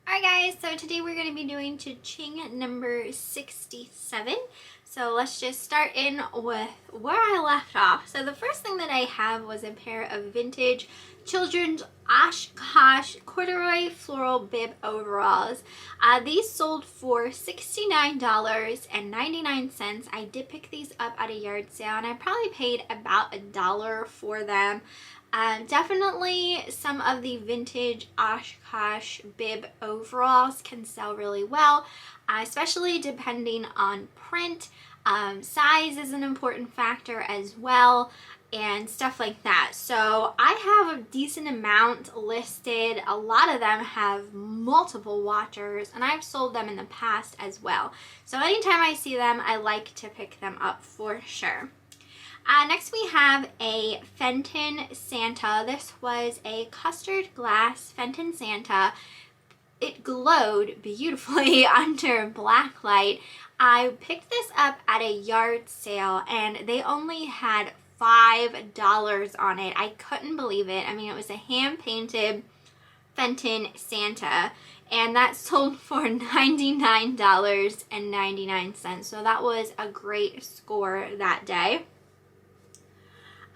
Alright guys, so today we're going to be doing CHING number 67. So let's just start in with where I left off. So the first thing that I have was a pair of vintage children's OSHKOSH corduroy floral bib overalls. These sold for $69.99. I did pick these up at a yard sale and I probably paid about $1 for them. Definitely some of the vintage OshKosh bib overalls can sell really well, especially depending on print. Size is an important factor as well and stuff like that. So I have a decent amount listed. A lot of them have multiple watchers and I've sold them in the past as well. So anytime I see them, I like to pick them up for sure. Next we have a FENTON Santa. This was a custard glass FENTON Santa. It glowed beautifully under black light. I picked this up at a yard sale and they only had $5 on it. I couldn't believe it. I mean, it was a hand-painted FENTON Santa and that sold for $99.99. So that was a great score that day.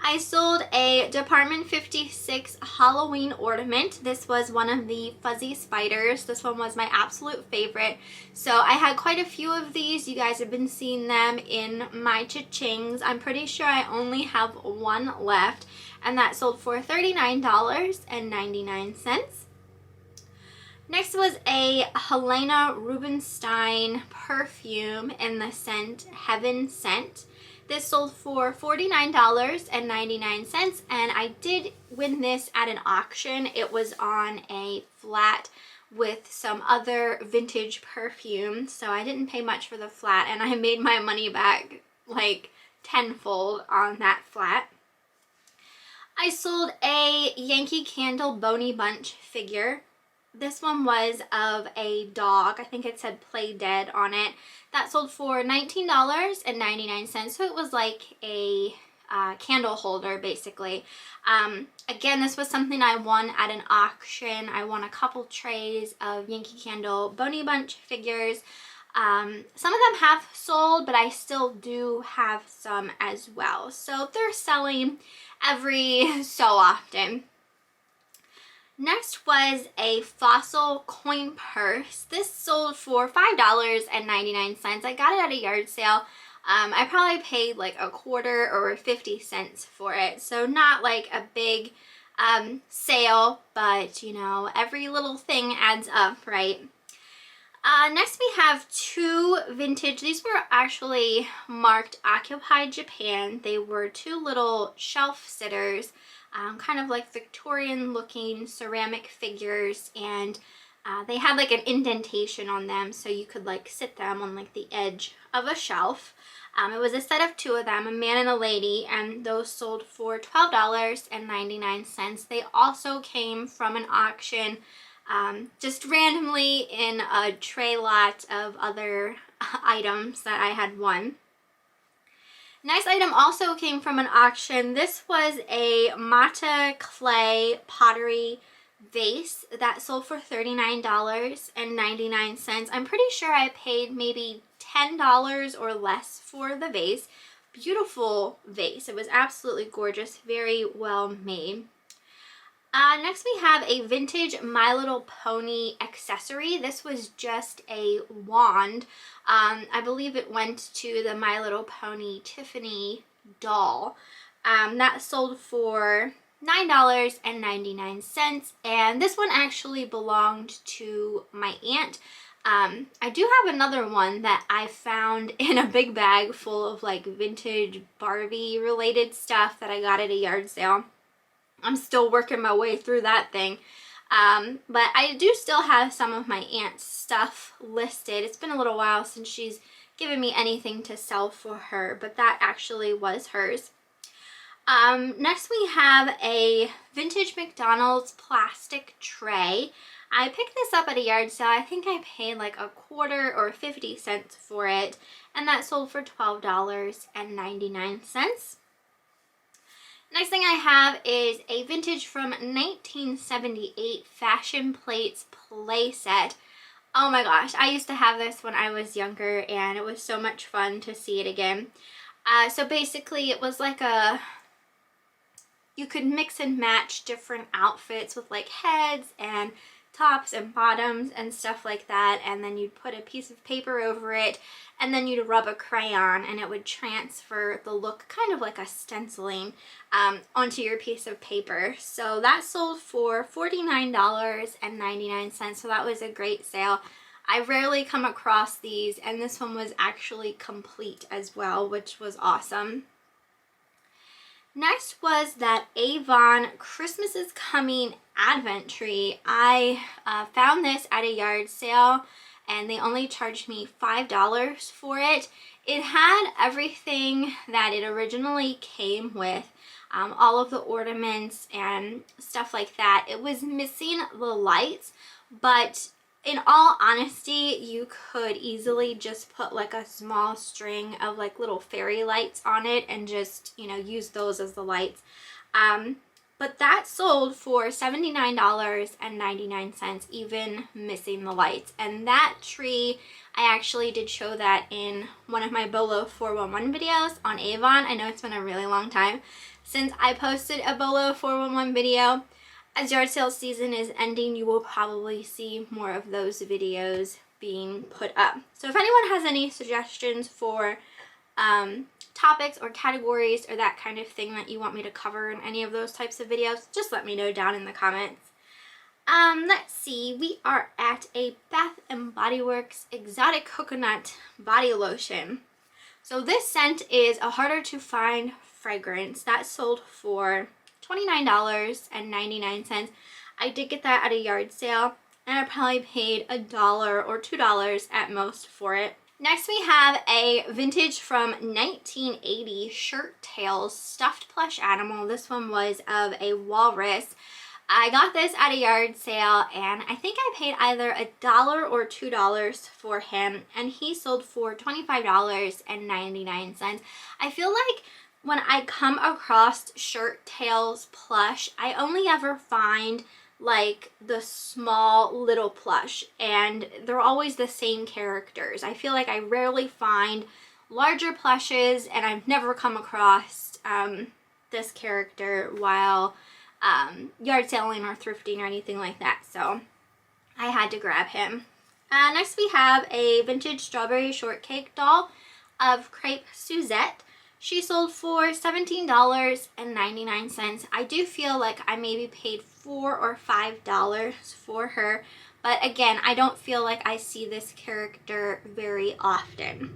I sold a Department 56 Halloween ornament. This was one of the fuzzy spiders. This one was my absolute favorite. So I had quite a few of these. You guys have been seeing them in my cha-chings. I'm pretty sure I only have one left. And that sold for $39.99. Next was a Helena Rubinstein perfume in the scent Heaven Scent. This sold for $49.99 and I did win this at an auction. It was on a flat with some other vintage perfume, so I didn't pay much for the flat and I made my money back like tenfold on that flat. I sold a Yankee Candle BONEY Bunch figure. This one was of a dog. I think it said Play Dead on it. That sold for $19.99. So it was like a candle holder basically. Again, this was something I won at an auction. I won a couple trays of Yankee Candle BONEY Bunch figures. Some of them have sold, but I still do have some as well. So they're selling every so often. Next was a Fossil coin purse. This sold for $5.99. I got it at a yard sale. I probably paid like a quarter or 50 cents for it. So not like a big sale, but you know, every little thing adds up, right? Next we have two vintage, these were actually marked Occupied Japan. They were two little shelf sitters. Kind of like Victorian looking ceramic figures, and they had like an indentation on them so you could like sit them on like the edge of a shelf. It was a set of two of them, a man and a lady, and those sold for $12.99. They also came from an auction just randomly in a tray lot of other items that I had won. Nice item also came from an auction. This was a Mata clay pottery vase that sold for $39.99. I'm pretty sure I paid maybe $10 or less for the vase. Beautiful vase. It was absolutely gorgeous, very well made. Next we have a vintage My Little Pony accessory. This was just a wand. I believe it went to the My Little Pony Tiffany doll. That sold for $9.99, and this one actually belonged to my aunt. I do have another one that I found in a big bag full of like vintage Barbie related stuff that I got at a yard sale. I'm still working my way through that thing. But I do still have some of my aunt's stuff listed. It's been a little while since she's given me anything to sell for her, but that actually was hers. Next we have a vintage McDonald's plastic tray. I picked this up at a yard sale. I think I paid like a quarter or 50 cents for it, and that sold for $12.99. Next thing I have is a vintage from 1978 Fashion Plates play set. Oh my gosh, I used to have this when I was younger and it was so much fun to see it again. So basically it was like you could mix and match different outfits with like heads and tops and bottoms and stuff like that, and then you'd put a piece of paper over it and then you'd rub a crayon and it would transfer the look, kind of like a stenciling, onto your piece of paper. So that sold for $49.99, so that was a great sale. I rarely come across these, and this one was actually complete as well, which was awesome. Next was that AVON Christmas is Coming Advent tree. I found this at a yard sale and they only charged me $5 for it. It had everything that it originally came with, all of the ornaments and stuff like that. It was missing the lights, but in all honesty, you could easily just put like a small string of like little fairy lights on it and just, you know, use those as the lights. But that sold for $79.99, even missing the lights. And that tree, I actually did show that in one of my Bolo 411 videos on AVON. I know it's been a really long time since I posted a Bolo 411 video. As yard sale season is ending, you will probably see more of those videos being put up. So if anyone has any suggestions for topics or categories or that kind of thing that you want me to cover in any of those types of videos, just let me know down in the comments. Let's see, we are at a Bath & Body Works Exotic Coconut Body Lotion. So this scent is a harder to find fragrance. That sold for $29.99. I did get that at a yard sale and I probably paid $1 or $2 at most for it. Next we have a vintage from 1980 Shirt Tails stuffed plush animal. This one was of a walrus. I got this at a yard sale and I think I paid either $1 or $2 for him, and he sold for $25.99. I feel like when I come across Shirt Tails plush, I only ever find like the small little plush, and they're always the same characters. I feel like I rarely find larger plushes, and I've never come across this character while yard selling or thrifting or anything like that, so I had to grab him. Next we have a vintage strawberry shortcake doll of Crepe Suzette. She sold for $17.99. I do feel like I maybe paid $4 or $5 for her, but again, I don't feel like I see this character very often.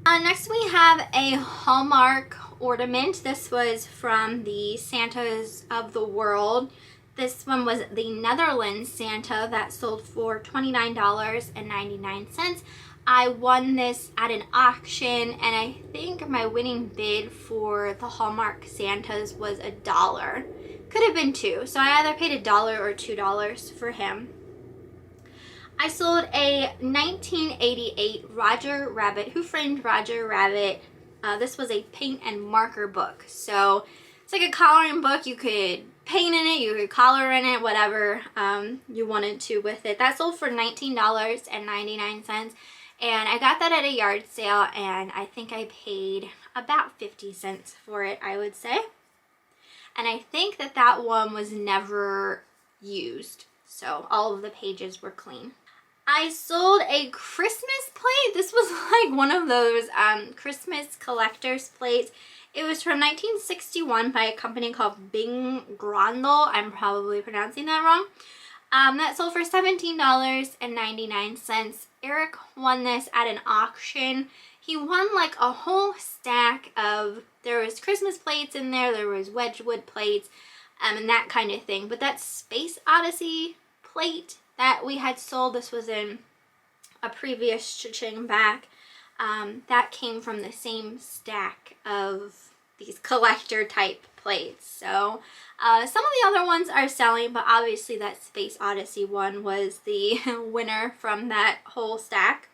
Next we have a Hallmark ornament. This was from the Santas of the World. This one was the Netherlands Santa that sold for $29.99. I won this at an auction, and I think my winning bid for the Hallmark Santas was $1. Could have been $2, so I either paid $1 or $2 for him. I sold a 1988 Roger Rabbit, Who Framed Roger Rabbit. This was a paint and marker book, so it's like a coloring book. You could paint in it, you could color in it, whatever you wanted to with it. That sold for $19.99. And I got that at a yard sale, and I think I paid about 50 cents for it, I would say. And I think that that one was never used, so all of the pages were clean. I sold a Christmas plate. This was like one of those Christmas collector's plates. It was from 1961 by a company called Bing Grondel. I'm probably pronouncing that wrong. That sold for $17.99. Eric won this at an auction. He won like a whole stack of, there was Christmas plates in there was Wedgwood plates, and that kind of thing. But that Space Odyssey plate that we had sold, this was in a previous CHING back, that came from the same stack of these collector type plates. So some of the other ones are selling, but obviously that Space Odyssey one was the winner from that whole stack.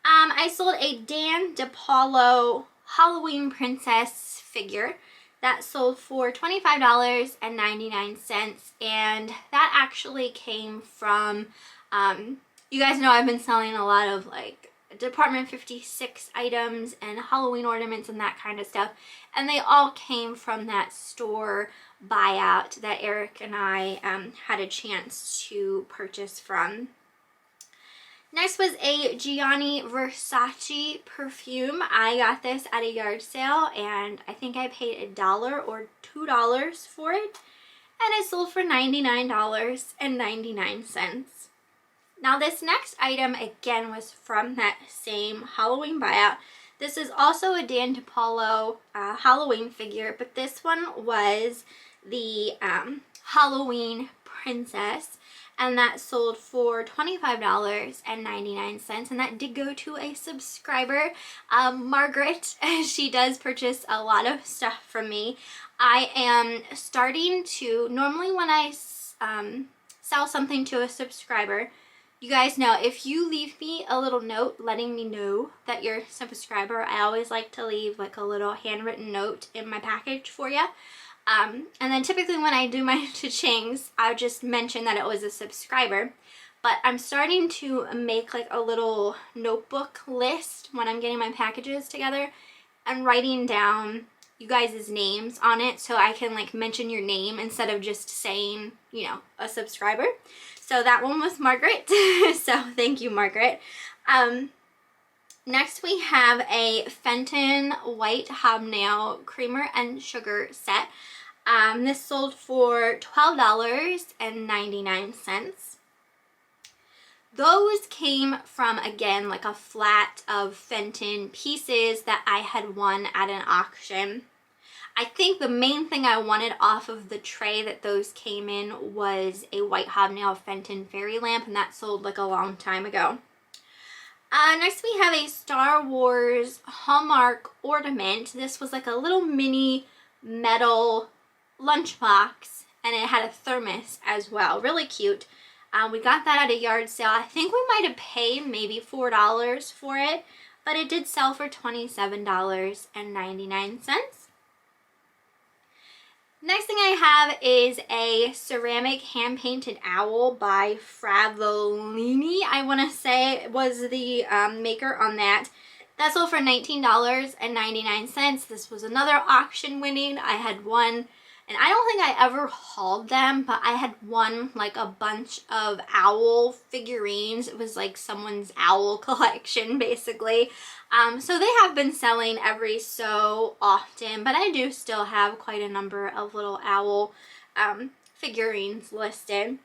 I sold a Dan DePaulo Halloween princess figure. That sold for $25.99, and that actually came from, you guys know I've been selling a lot of like Department 56 items and Halloween ornaments and that kind of stuff, and they all came from that store buyout that Eric and I had a chance to purchase from. Next was a Gianni Versace perfume. I got this at a yard sale, and I think I paid $1 or $2 for it, and it sold for $99.99. Now this next item again was from that same Halloween buyout. This is also a Dan DePaulo Halloween figure, but this one was the Halloween princess, and that sold for $25.99, and that did go to a subscriber, Margaret. She does purchase a lot of stuff from me. I am starting to, normally when I sell something to a subscriber, you guys know, if you leave me a little note letting me know that you're a subscriber, I always like to leave like a little handwritten note in my package for you. And then typically when I do my CHINGs, I'll just mention that it was a subscriber. But I'm starting to make like a little notebook list when I'm getting my packages together and writing down you guys' names on it, so I can like mention your name instead of just saying, you know, a subscriber. So that one was Margaret. So thank you, Margaret. Next we have a FENTON White Hobnail Creamer and Sugar set. This sold for $12.99. Those came from, again, like a flat of FENTON pieces that I had won at an auction. I think the main thing I wanted off of the tray that those came in was a white hobnail FENTON fairy lamp, and that sold like a long time ago. Next we have a Star Wars Hallmark ornament. This was like a little mini metal lunchbox, and it had a thermos as well. Really cute. We got that at a yard sale. I think we might have paid maybe $4 for it, but it did sell for $27.99. Next thing I have is a ceramic hand-painted owl by Fravellini, I want to say was the maker on that. That sold for $19.99. This was another auction winning. I had won, and I don't think I ever hauled them, but I had won like a bunch of owl figurines. It was like someone's owl collection, basically. So they have been selling every so often, but I do still have quite a number of little owl figurines listed.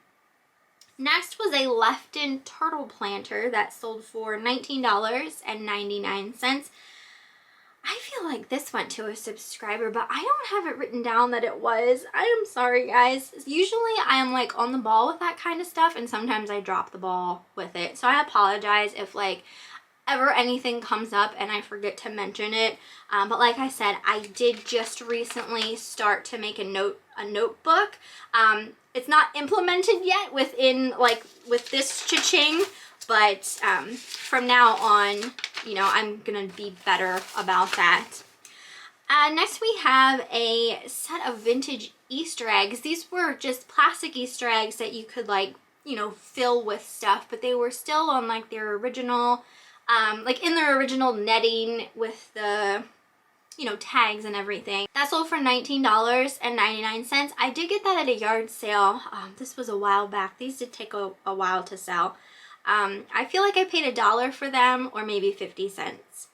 Next was a Lefton turtle planter that sold for $19.99. I feel like this went to a subscriber, but I don't have it written down that it was. I am sorry, guys. Usually I am like on the ball with that kind of stuff, and sometimes I drop the ball with it. So I apologize if like ever anything comes up and I forget to mention it. But like I said, I did just recently start to make a notebook. It's not implemented yet within with this cha-ching, but from now on, you know, I'm gonna be better about that. Next we have a set of vintage Easter eggs. These were just plastic Easter eggs that you could like, you know, fill with stuff, but they were still on like their original, like in their original netting with the, you know, tags and everything. That sold for $19.99. I did get that at a yard sale. This was a while back. These did take a while to sell. I feel like I paid $1 for them, or maybe 50 cents.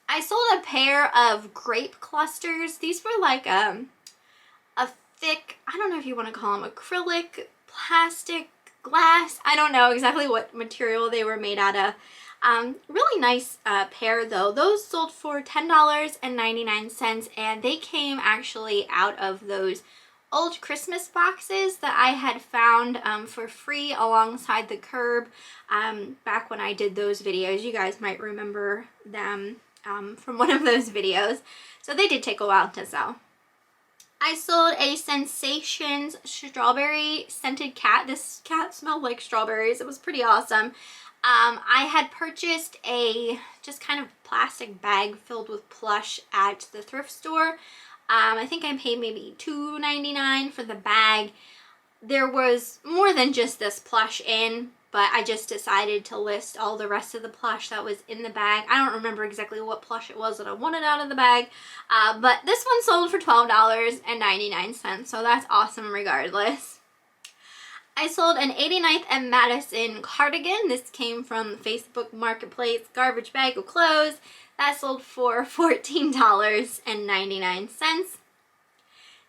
I sold a pair of grape clusters. These were like a thick, I don't know if you want to call them acrylic, plastic, glass. I don't know exactly what material they were made out of. Really nice pair though. Those sold for $10.99, and they came actually out of those old Christmas boxes that I had found for free alongside the curb back when I did those videos. You guys might remember them from one of those videos. So they did take a while to sell. I sold a Sensations strawberry scented cat. This cat smelled like strawberries. It was pretty awesome. I had purchased a just kind of plastic bag filled with Plush at the thrift store. I think I paid maybe $2.99 for the bag. There was more than just this plush in, but I just decided to list all the rest of the plush that was in the bag. I don't remember exactly what plush it was that I wanted out of the bag, but this one sold for $12.99, so that's awesome regardless. I sold an 89th and Madison cardigan. This came from Facebook Marketplace, garbage bag of clothes. That sold for $14.99.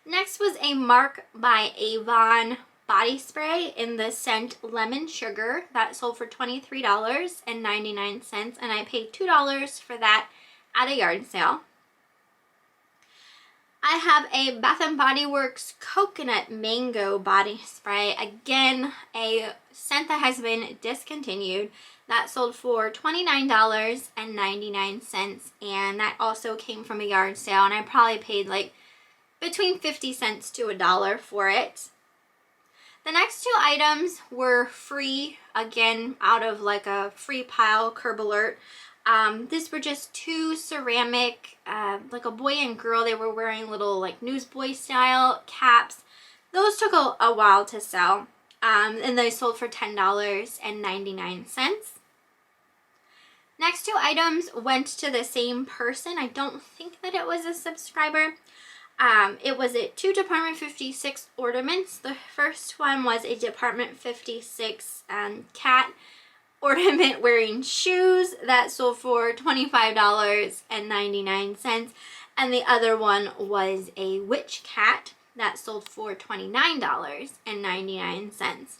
Next was a Mark by Avon body spray in the scent Lemon Sugar. That sold for $23.99, and I paid $2 for that at a yard sale. I have a Bath & Body Works Coconut Mango body spray. Again, a scent that has been discontinued. That sold for $29.99, and that also came from a yard sale, and I probably paid like between 50 cents to $1 for it. The next two items were free, again, out of like a free pile, Curb Alert. These were just two ceramic, like a boy and girl. They were wearing little like newsboy style caps. Those took a while to sell, and they sold for $10.99. Next two items went to the same person. I don't think that it was a subscriber. It was two Department 56 ornaments. The first one was a Department 56 cat ornament wearing shoes. That sold for $25.99. And the other one was a witch cat. That sold for $29.99.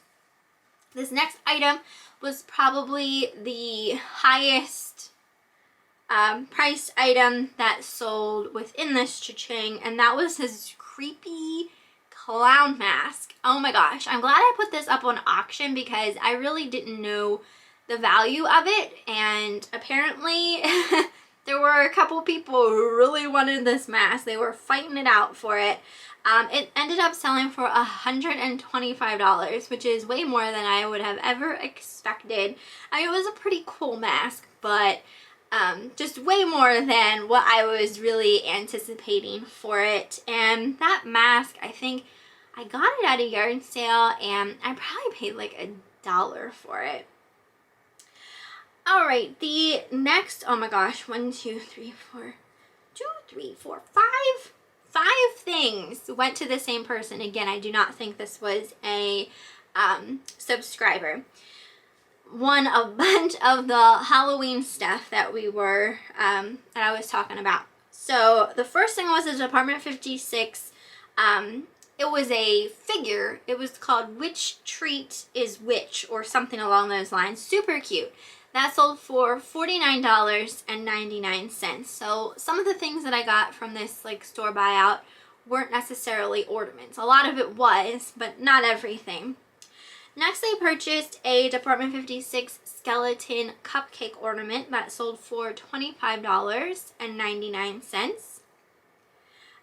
This next item was probably the highest priced item that sold within this CHING, and that was his creepy clown mask. Oh my gosh, I'm glad I put this up on auction because I really didn't know the value of it, and apparently there were a couple people who really wanted this mask. They were fighting it out for it. It ended up selling for $125, which is way more than I would have ever expected. I mean, it was a pretty cool mask, but just way more than what I was really anticipating for it. And that mask, I think I got it at a yard sale, and I probably paid like $1 for it. All right, the next, oh my gosh, 5 things went to the same person. Again, I do not think this was a subscriber. Won a bunch of the Halloween stuff that we were, that I was talking about. So the first thing was a Department 56, it was a figure. It was called Which Treat is Which, or something along those lines. Super cute. That sold for $49.99. So some of the things that I got from this like store buyout weren't necessarily ornaments. A lot of it was, but not everything. Next, I purchased a Department 56 skeleton cupcake ornament that sold for $25.99.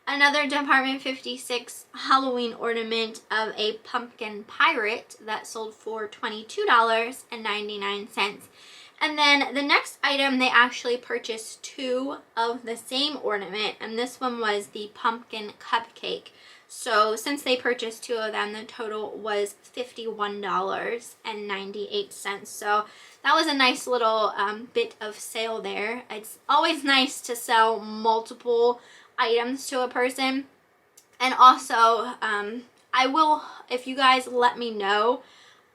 Another Department 56 Halloween ornament of a pumpkin pirate that sold for $22.99. And then the next item, they actually purchased two of the same ornament, and this one was the pumpkin cupcake. So since they purchased two of them, the total was $51.98. So that was a nice little bit of sale there. It's always nice to sell multiple items to a person. And also, I will, if you guys let me know,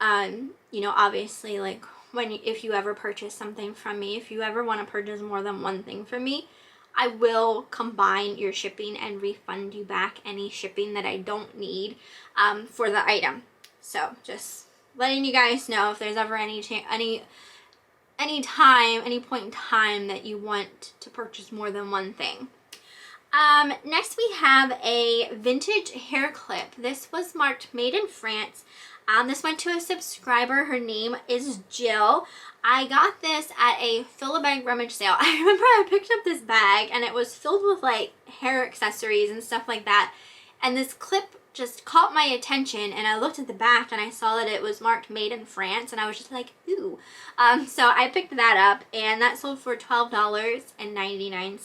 you know, obviously, like, if you ever purchase something from me, if you ever want to purchase more than one thing from me, I will combine your shipping and refund you back any shipping that I don't need for the item. So just letting you guys know if there's ever any point in time that you want to purchase more than one thing. Next we have a vintage hair clip. This was marked Made in France. This went to a subscriber. Her name is Jill. I got this at a Fill-A-Bag rummage sale. I remember I picked up this bag and it was filled with like hair accessories and stuff like that. And this clip just caught my attention, and I looked at the back and I saw that it was marked made in France, and I was just like, ooh. So I picked that up, and that sold for $12.99.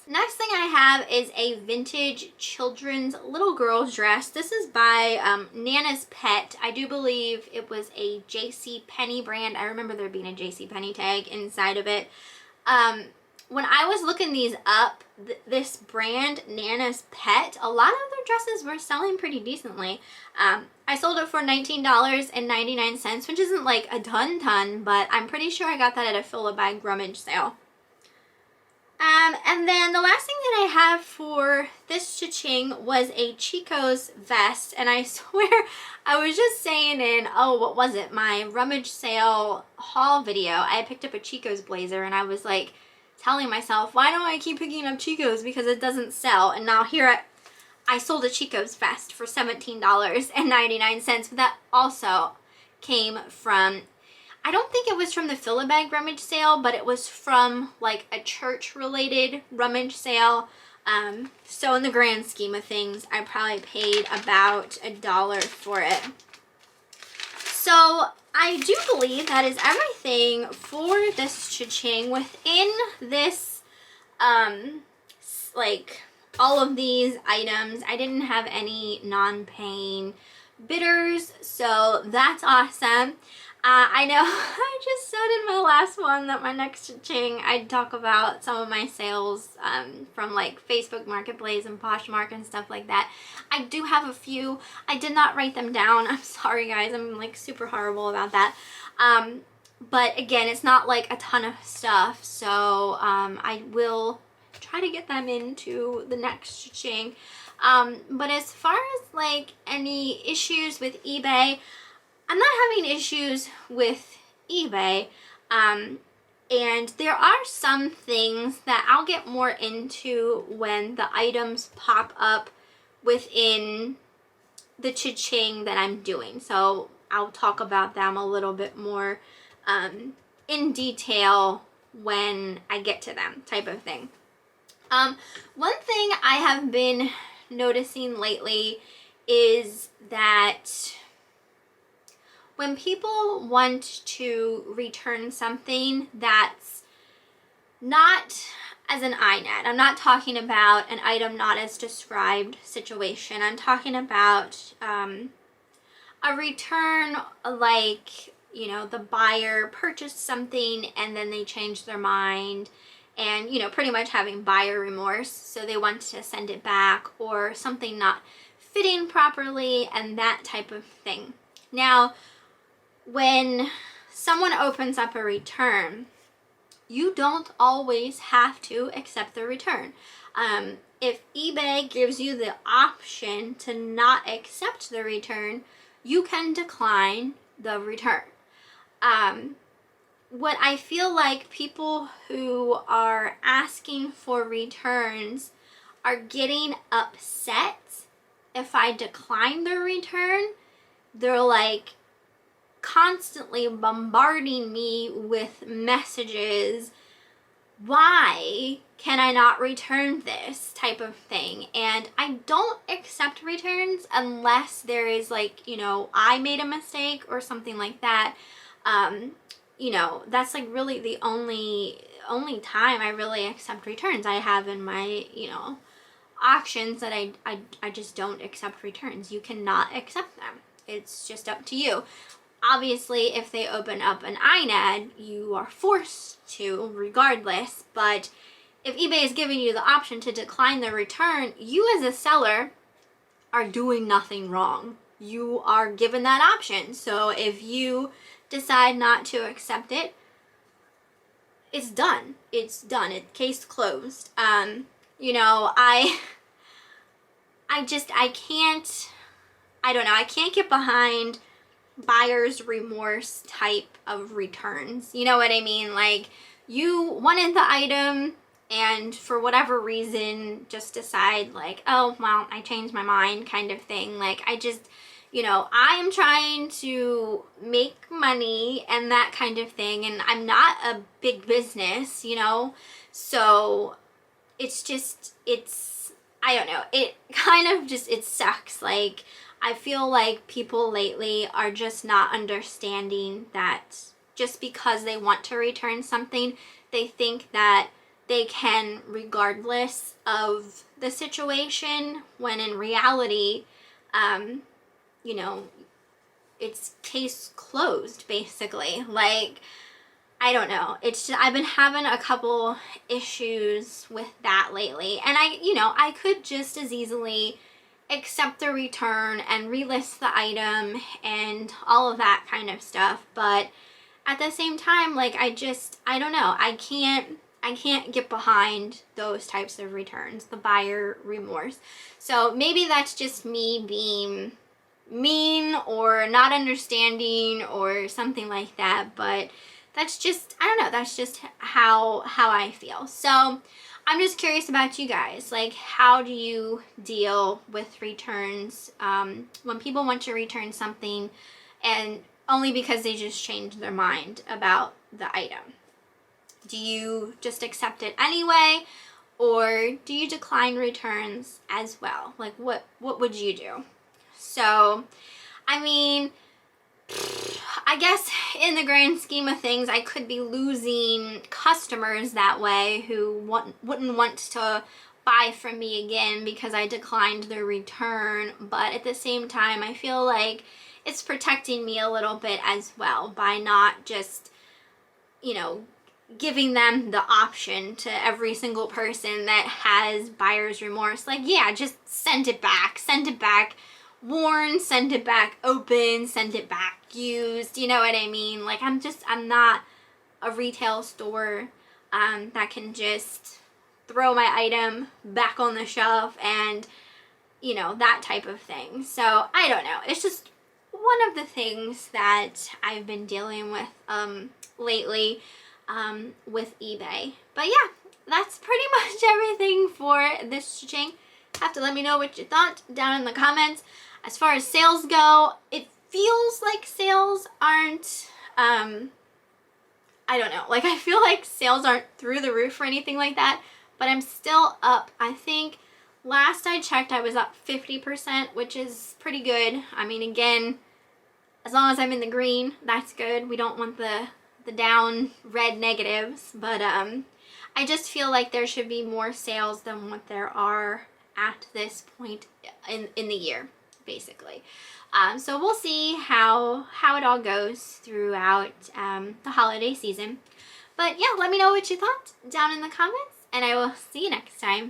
Next thing I have is a vintage children's little girl's dress. This is by Nana's Pet. I do believe it was a JCPenney brand. I remember there being a JCPenney tag inside of it. When I was looking these up, this brand, Nana's Pet, a lot of their dresses were selling pretty decently. I sold it for $19.99, which isn't like a ton, but I'm pretty sure I got that at a fill-a-bag rummage sale. And then the last thing that I have for this cha-ching was a Chico's vest, and I swear I was just saying in, oh, what was it, my rummage sale haul video, I picked up a Chico's blazer, and I was like telling myself, why don't I keep picking up Chico's because it doesn't sell? And now here I sold a Chico's vest for $17.99, but that also came from, I don't think it was from the fill-a-bag rummage sale, but it was from like a church-related rummage sale. So in the grand scheme of things, I probably paid about $1 for it. So I do believe that is everything for this cha-ching. Within this, like all of these items, I didn't have any non-paying bidders, so that's awesome. I know I just said in my last one that my next cha-ching I'd talk about some of my sales from like Facebook Marketplace and Poshmark and stuff like that. I do have a few. I did not write them down. I'm sorry guys, I'm like super horrible about that. But again, it's not like a ton of stuff, so I will try to get them into the next cha-ching. But as far as like any issues with eBay, I'm not having issues with eBay, and there are some things that I'll get more into when the items pop up within the cha-ching that I'm doing. So I'll talk about them a little bit more in detail when I get to them, type of thing. One thing I have been noticing lately is that when people want to return something that's not as an INET, I'm not talking about an item not as described situation. I'm talking about a return like, you know, the buyer purchased something and then they changed their mind and, you know, pretty much having buyer remorse. So they want to send it back, or something not fitting properly and that type of thing. Now, when someone opens up a return, you don't always have to accept the return. If eBay gives you the option to not accept the return, you can decline the return. What I feel like people who are asking for returns are getting upset if I decline the return. They're like constantly bombarding me with messages, why can I not return this, type of thing. And I don't accept returns unless there is like, you know, I made a mistake or something like that. You know, that's like really the only time I really accept returns. I have in my, you know, auctions that I just don't accept returns. You cannot accept them. It's just up to you. Obviously, if they open up an INED, you are forced to regardless, but if eBay is giving you the option to decline the return, you as a seller are doing nothing wrong. You are given that option. So if you decide not to accept it, it's done. It's done. It's case closed. You know, I can't get behind buyer's remorse type of returns. You know what I mean? Like, you wanted the item and for whatever reason just decide like, oh, well, I changed my mind, kind of thing. Like, I just, you know, I am trying to make money and that kind of thing, and I'm not a big business, you know, so it's just, it's I don't know, it kind of just, it sucks. Like, I feel like people lately are just not understanding that just because they want to return something, they think that they can regardless of the situation, when in reality, you know, it's case closed, basically. Like, I don't know. It's just, I've been having a couple issues with that lately. And I could just as easily accept the return and relist the item and all of that kind of stuff. But at the same time, like, I don't know. I can't get behind those types of returns, the buyer remorse. So maybe that's just me being mean or not understanding or something like that, but that's just, I don't know, that's just how I feel. So I'm just curious about you guys. Like, how do you deal with returns when people want to return something and only because they just changed their mind about the item? Do you just accept it anyway, or do you decline returns as well? Like, what would you do? So, I mean, I guess in the grand scheme of things, I could be losing customers that way who wouldn't want to buy from me again because I declined their return. But at the same time, I feel like it's protecting me a little bit as well by not just, you know, giving them the option to every single person that has buyer's remorse. Like, yeah, just send it back worn, send it back open, send it back used, you know what I mean? Like, I'm not a retail store that can just throw my item back on the shelf and, you know, that type of thing. So I don't know, it's just one of the things that I've been dealing with lately with eBay. But yeah, that's pretty much everything for this cha-ching. Have to let me know what you thought down in the comments. As far as sales go, it feels like sales aren't, I don't know, like, I feel like sales aren't through the roof or anything like that, but I'm still up. I think last I checked, I was up 50%, which is pretty good. I mean, again, as long as I'm in the green, that's good. We don't want the down red negatives, but I just feel like there should be more sales than what there are at this point in the year, basically. So we'll see how it all goes throughout the holiday season. But yeah, let me know what you thought down in the comments, and I will see you next time.